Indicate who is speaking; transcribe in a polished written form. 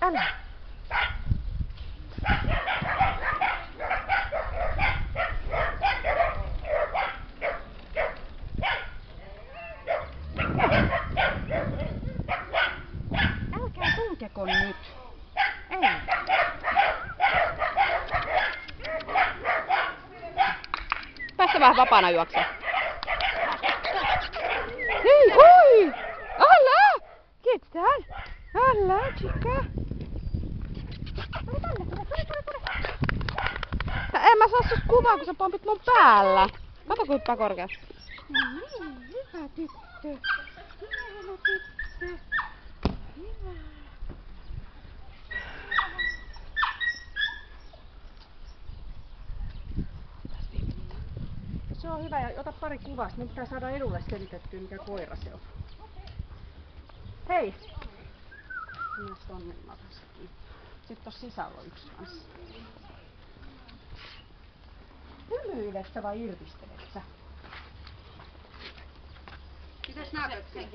Speaker 1: Älä. Älkää tunkeko nyt. Ei. Päästä vähän vapaana juoksee. Hei, oi! Alla! Ketään? Alla, chica. En mä saa sut kuvaa, kun sä pompit mun päällä. Kato kuinka korkeas. No niin, hyvä tyttö. Hyvä tyttö. Hyvä.
Speaker 2: Se on hyvä ja ota pari kuvaa. Minun pitää saada edulle selitettyä, mikä koira se on. Hei! Minäs tonne mataskin. Sitten tossa sisällä on yksi kanssa. Hymyilet sä vai irvistelet sä? Mitäs näköt sen?